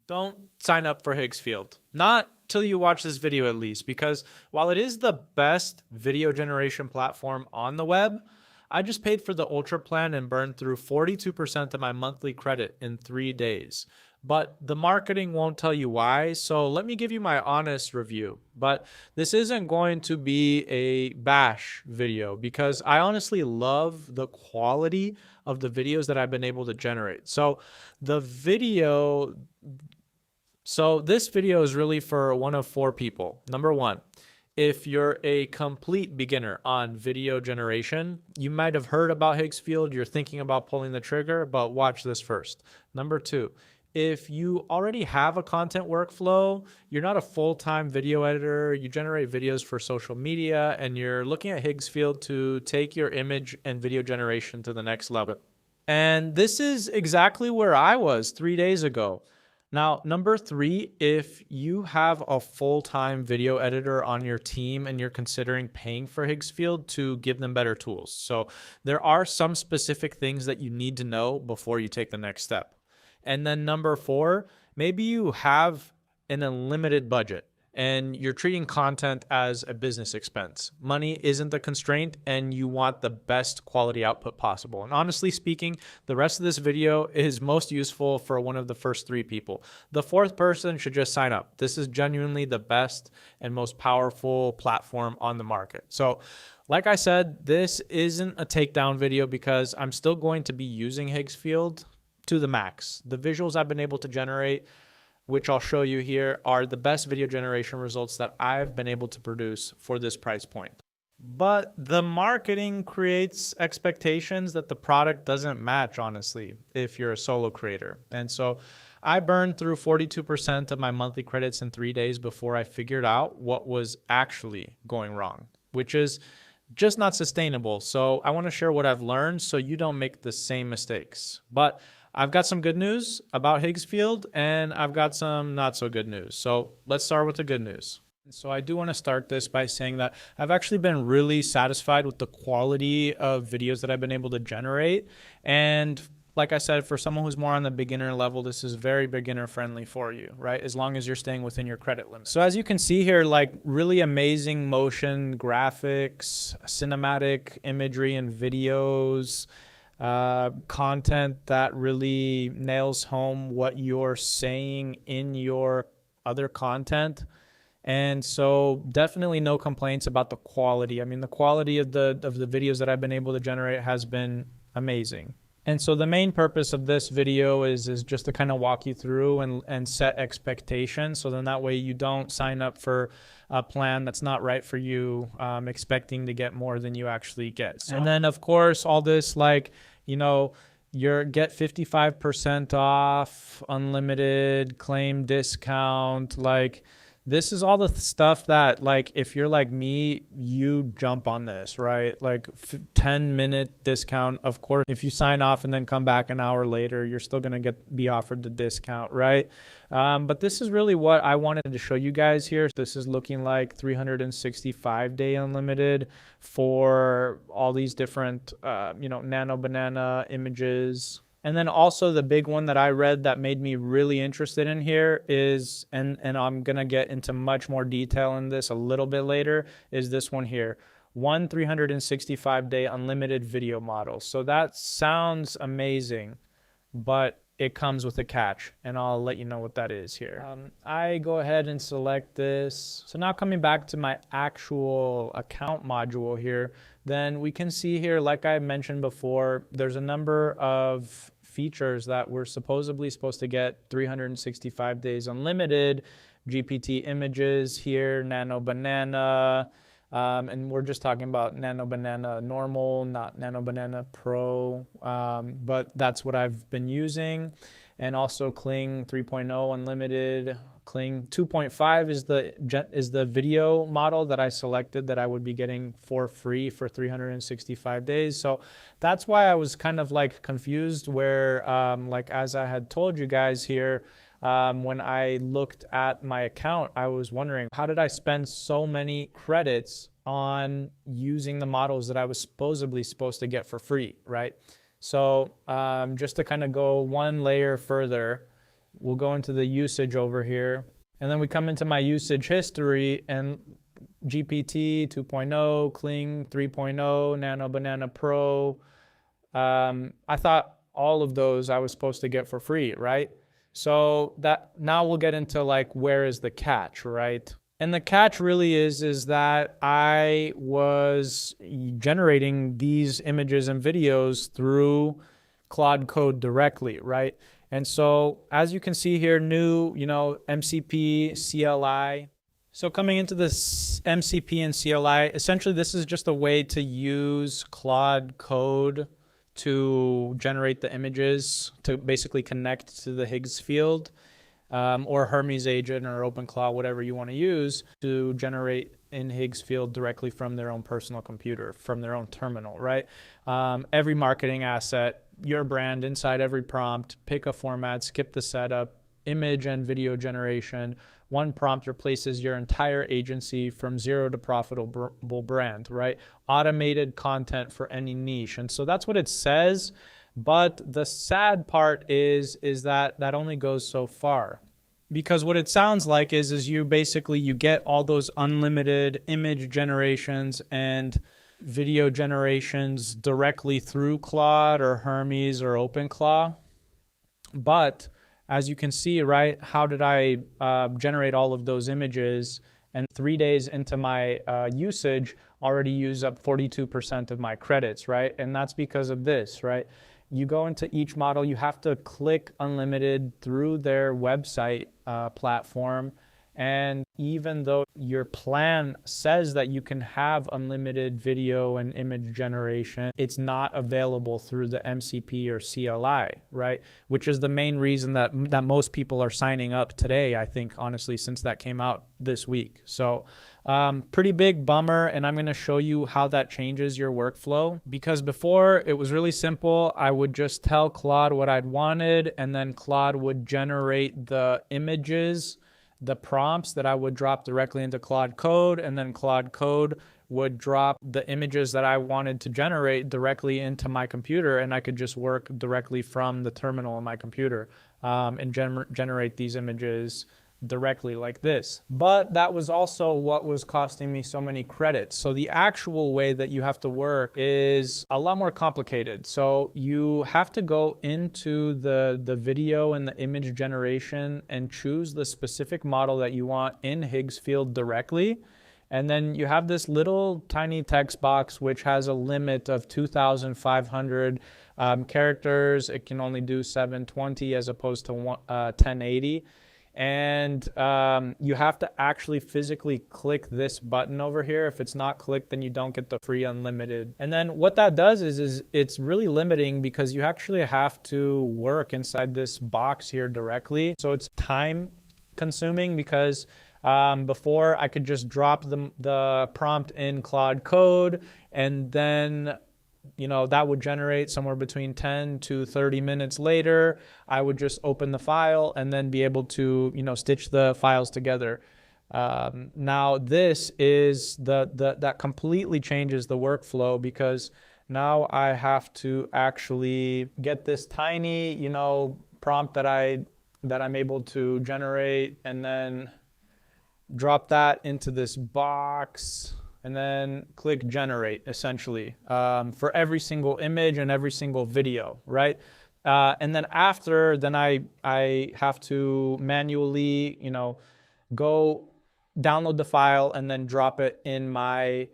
Don't sign up for Higgsfield. Not till you watch this video at least, because while it is the best video generation platform on the web, I just paid for the Ultra plan and burned through 42% of my monthly credit in 3 days. But the marketing won't tell you why, so let me give you my honest review. But this isn't going to be a bash video because I honestly love the quality of the videos that I've been able to generate. So this video is really for one of 4 people. Number 1, if you're a complete beginner on video generation, you might have heard about Higgsfield, you're thinking about pulling the trigger, but watch this first. Number 2, if you already have a content workflow, you're not a full-time video editor, you generate videos for social media, and you're looking at Higgsfield to take your image and video generation to the next level. And this is exactly where I was 3 days ago. Now, number 3, if you have a full-time video editor on your team and you're considering paying for Higgsfield to give them better tools. So there are some specific things that you need to know before you take the next step. And then number 4, maybe you have an unlimited budget and you're treating content as a business expense. Money isn't the constraint and you want the best quality output possible. And honestly speaking, the rest of this video is most useful for one of the first 3 people. The 4th person should just sign up. This is genuinely the best and most powerful platform on the market. So like I said, this isn't a takedown video because I'm still going to be using Higgsfield to the max. The visuals I've been able to generate, which I'll show you here, are the best video generation results that I've been able to produce for this price point. But the marketing creates expectations that the product doesn't match, honestly, if you're a solo creator. And so I burned through 42% of my monthly credits in 3 days before I figured out what was actually going wrong, which is just not sustainable. So I want to share what I've learned so you don't make the same mistakes. But I've got some good news about Higgsfield and I've got some not so good news. So let's start with the good news. So I do want to start this by saying that I've actually been really satisfied with the quality of videos that I've been able to generate. And like I said, for someone who's more on the beginner level, this is very beginner friendly for you, right? As long as you're staying within your credit limit. So as you can see here, like really amazing motion graphics, cinematic imagery and videos, content that really nails home what you're saying in your other content. And so definitely no complaints about the quality. I mean, the quality of the videos that I've been able to generate has been amazing. And so the main purpose of this video is just to kind of walk you through and set expectations. So then that way you don't sign up for a plan that's not right for you, expecting to get more than you actually get. And then of course, all this like, you know, your get 55% off, unlimited claim discount, like this is all the stuff that, like, if you're like me, you jump on this, right? Like 10-minute discount. Of course, if you sign off and then come back an hour later, you're still going to be offered the discount, right? But this is really what I wanted to show you guys here. This is looking like 365-day unlimited for all these different, nano banana images. And then also the big one that I read that made me really interested in here is, and I'm going to get into much more detail in this a little bit later, is this one here. 365-day unlimited video model. So that sounds amazing, but it comes with a catch, and I'll let you know what that is here. I go ahead and select this. So now coming back to my actual account module here, then we can see here, like I mentioned before, there's a number of features that we're supposedly supposed to get 365 days unlimited, GPT images here, Nano Banana, and we're just talking about Nano Banana normal, not Nano Banana Pro, but that's what I've been using. And also Kling 3.0 unlimited. Kling 2.5 is the video model that I selected that I would be getting for free for 365 days. So that's why I was kind of like confused where, like as I had told you guys here, when I looked at my account, I was wondering, how did I spend so many credits on using the models that I was supposedly supposed to get for free, right? So just to kind of go one layer further, we'll go into the usage over here. And then we come into my usage history, and GPT 2.0, Kling 3.0, Nano Banana Pro. I thought all of those I was supposed to get for free, right? So that now we'll get into like, where is the catch, right? And the catch really is that I was generating these images and videos through Claude Code directly, right? And so as you can see here, new, MCP, CLI. So coming into this MCP and CLI, essentially this is just a way to use Claude Code to generate the images, to basically connect to the Higgsfield or Hermes agent or OpenClaw, whatever you want to use, to generate in Higgsfield directly from their own personal computer, from their own terminal, right? Every marketing asset, your brand inside every prompt, pick a format, skip the setup, image and video generation. One prompt replaces your entire agency from zero to profitable brand, right? Automated content for any niche. And so that's what it says. But the sad part is that that only goes so far. Because what it sounds like is you get all those unlimited image generations and video generations directly through Claude or Hermes or OpenClaw. But as you can see, right, how did I generate all of those images? And 3 days into my usage, already use up 42% of my credits, right? And that's because of this, right? You go into each model, you have to click unlimited through their website platform. And even though your plan says that you can have unlimited video and image generation, it's not available through the MCP or CLI, right? Which is the main reason that most people are signing up today, I think, honestly, since that came out this week. So pretty big bummer, and I'm going to show you how that changes your workflow. Because before, it was really simple. I would just tell Claude what I'd wanted, and then Claude would generate the images, the prompts that I would drop directly into Claude Code, and then Claude Code would drop the images that I wanted to generate directly into my computer, and I could just work directly from the terminal on my computer and generate these images directly like this. But that was also what was costing me so many credits. So the actual way that you have to work is a lot more complicated. So you have to go into the video and the image generation and choose the specific model that you want in Higgsfield directly. And then you have this little tiny text box which has a limit of 2,500 characters. It can only do 720 as opposed to 1080. And you have to actually physically click this button over here. If it's not clicked, then you don't get the free unlimited. And then what that does is it's really limiting, because you actually have to work inside this box here directly. So it's time consuming, because before I could just drop the prompt in Claude Code, and then that would generate somewhere between 10 to 30 minutes later. I would just open the file and then be able to, stitch the files together. Now this is that completely changes the workflow, because now I have to actually get this tiny, prompt that I'm able to generate, and then drop that into this box, and then click generate, essentially, for every single image and every single video, right? And then I have to manually, go download the file and then drop it in my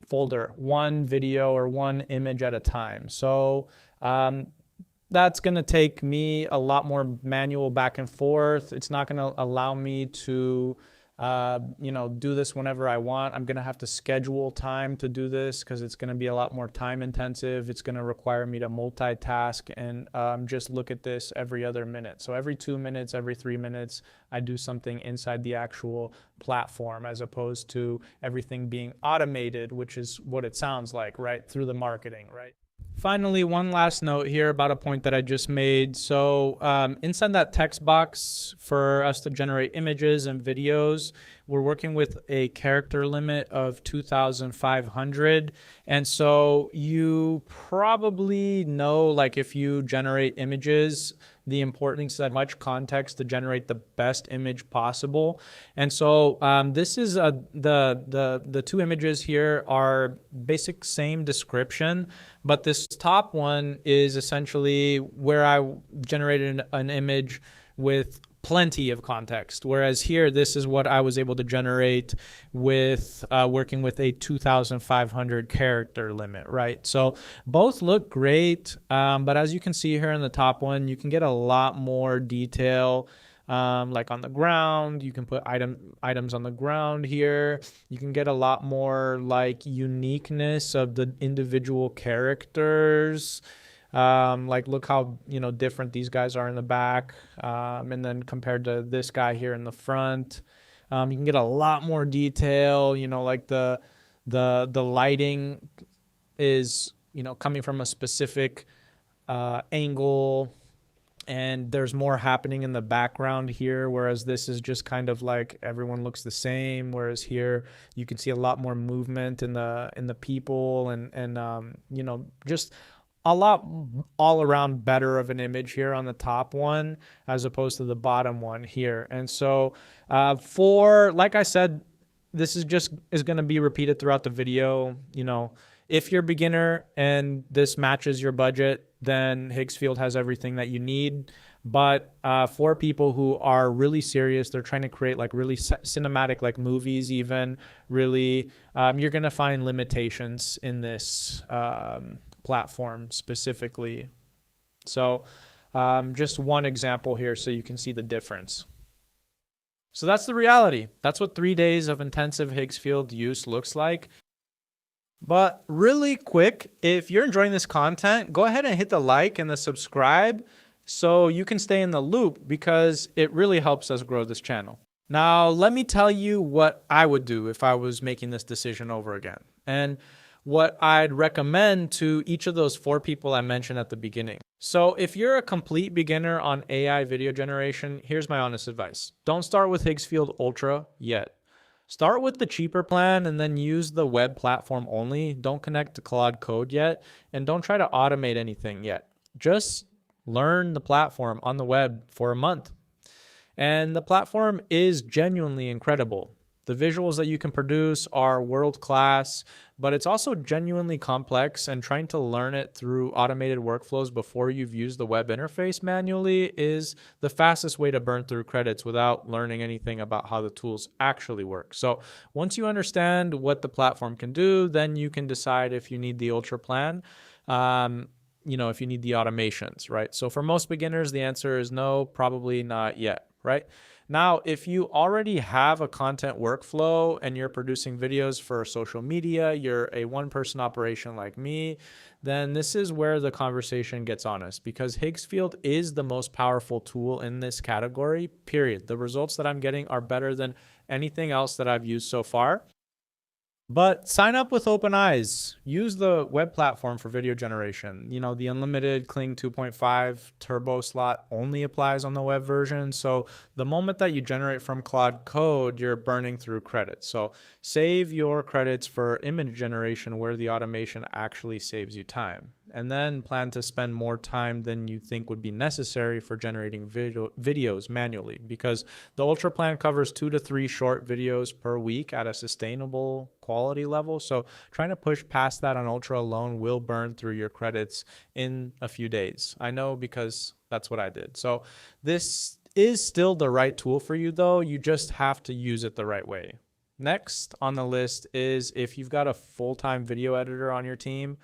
folder, one video or one image at a time. So that's going to take me a lot more manual back and forth. It's not going to allow me to do this whenever I want. I'm going to have to schedule time to do this, because it's going to be a lot more time intensive. It's going to require me to multitask and just look at this every other minute. So every 2 minutes, every 3 minutes, I do something inside the actual platform, as opposed to everything being automated, which is what it sounds like, right? Through the marketing, right? Finally, one last note here about a point that I just made. So inside that text box for us to generate images and videos, we're working with a character limit of 2,500. And so you probably know, like, if you generate images, the importance of much context to generate the best image possible. And so this is the two images here are basic same description, but this top one is essentially where I generated an image with plenty of context, whereas here this is what I was able to generate with working with a 2,500 character limit, right? So both look great, but as you can see here in the top one, you can get a lot more detail, like on the ground. You can put items on the ground here. You can get a lot more like uniqueness of the individual characters. Like look how, you know, different these guys are in the back, and then compared to this guy here in the front. You can get a lot more detail, you know, like the lighting is, you know, coming from a specific angle, and there's more happening in the background here, whereas this is just kind of like everyone looks the same, whereas here you can see a lot more movement in the people, and you know, just a lot all around better of an image here on the top one as opposed to the bottom one here. And so for, like I said, this is going to be repeated throughout the video. You know, if you're a beginner and this matches your budget, then Higgsfield has everything that you need. But for people who are really serious, they're trying to create like really cinematic, like movies even, really, you're going to find limitations in this platform specifically. So just one example here so you can see the difference. So that's the reality. That's what 3 days of intensive Higgsfield use looks like. But really quick, if you're enjoying this content, go ahead and hit the like and the subscribe so you can stay in the loop, because it really helps us grow this channel. Now, let me tell you what I would do if I was making this decision over again, and what I'd recommend to each of those 4 people I mentioned at the beginning. So if you're a complete beginner on AI video generation, here's my honest advice. Don't start with Higgsfield Ultra yet. Start with the cheaper plan and then use the web platform only. Don't connect to Claude Code yet, and don't try to automate anything yet. Just learn the platform on the web for a month. And the platform is genuinely incredible. The visuals that you can produce are world-class, but it's also genuinely complex, and trying to learn it through automated workflows before you've used the web interface manually is the fastest way to burn through credits without learning anything about how the tools actually work. So once you understand what the platform can do, then you can decide if you need the Ultra plan, you know, if you need the automations, right? So for most beginners, the answer is no, probably not yet, right? Now, if you already have a content workflow and you're producing videos for social media, you're a one-person operation like me, then this is where the conversation gets honest, because Higgsfield is the most powerful tool in this category, period. The results that I'm getting are better than anything else that I've used so far. But sign up with open eyes. Use the web platform for video generation. You know, the unlimited Kling 2.5 turbo slot only applies on the web version. So the moment that you generate from Claude Code, you're burning through credits. So save your credits for image generation where the automation actually saves you time. And then plan to spend more time than you think would be necessary for generating videos manually, because the Ultra plan covers 2 to 3 short videos per week at a sustainable quality level. So trying to push past that on Ultra alone will burn through your credits in a few days. I know, because that's what I did. So this is still the right tool for you though. You just have to use it the right way. Next on the list is if you've got a full-time video editor on your team.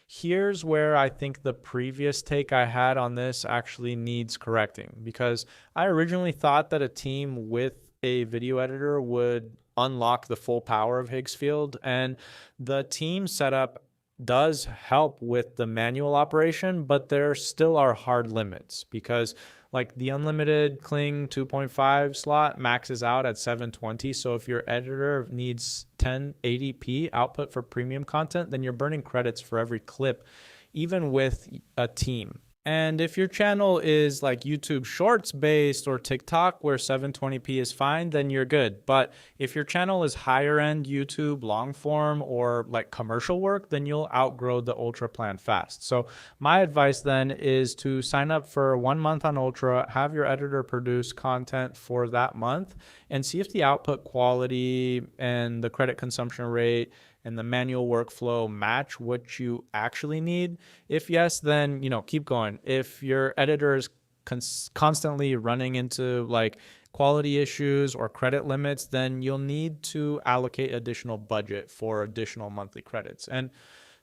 Here's where I think the previous take I had on this actually needs correcting, because I originally thought that a team with a video editor would unlock the full power of Higgsfield, and the team setup does help with the manual operation, but there still are hard limits, because like the unlimited Kling 2.5 slot maxes out at 720. So if your editor needs 1080p output for premium content, then you're burning credits for every clip, even with a team. And if your channel is like YouTube Shorts based or TikTok where 720p is fine, then you're good. But if your channel is higher end YouTube long form or like commercial work, then you'll outgrow the Ultra plan fast. So my advice then is to sign up for 1 month on Ultra, have your editor produce content for that month, and see if the output quality and the credit consumption rate and the manual workflow match what you actually need. If yes, then, keep going. If your editor is constantly running into like quality issues or credit limits, then you'll need to allocate additional budget for additional monthly credits. And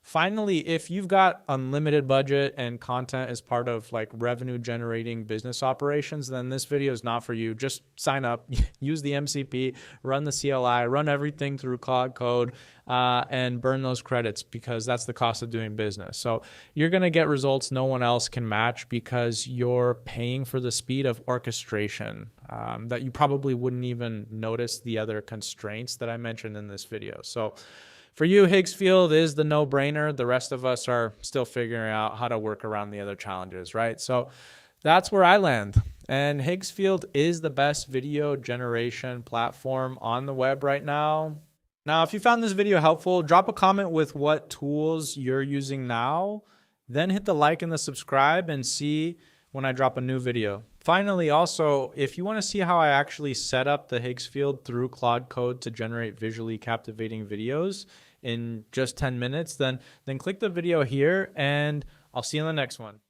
finally, if you've got unlimited budget and content is part of like revenue generating business operations, then this video is not for you. Just sign up, use the MCP, run the CLI, run everything through Claude Code, and burn those credits, because that's the cost of doing business. So you're going to get results no one else can match because you're paying for the speed of orchestration that you probably wouldn't even notice the other constraints that I mentioned in this video. So for you, Higgsfield is the no-brainer. The rest of us are still figuring out how to work around the other challenges, right? So that's where I land. And Higgsfield is the best video generation platform on the web right now. Now, if you found this video helpful, drop a comment with what tools you're using now, then hit the like and the subscribe and see when I drop a new video. Finally, also, if you want to see how I actually set up the Higgsfield through Claude Code to generate visually captivating videos in just 10 minutes, then click the video here and I'll see you in the next one.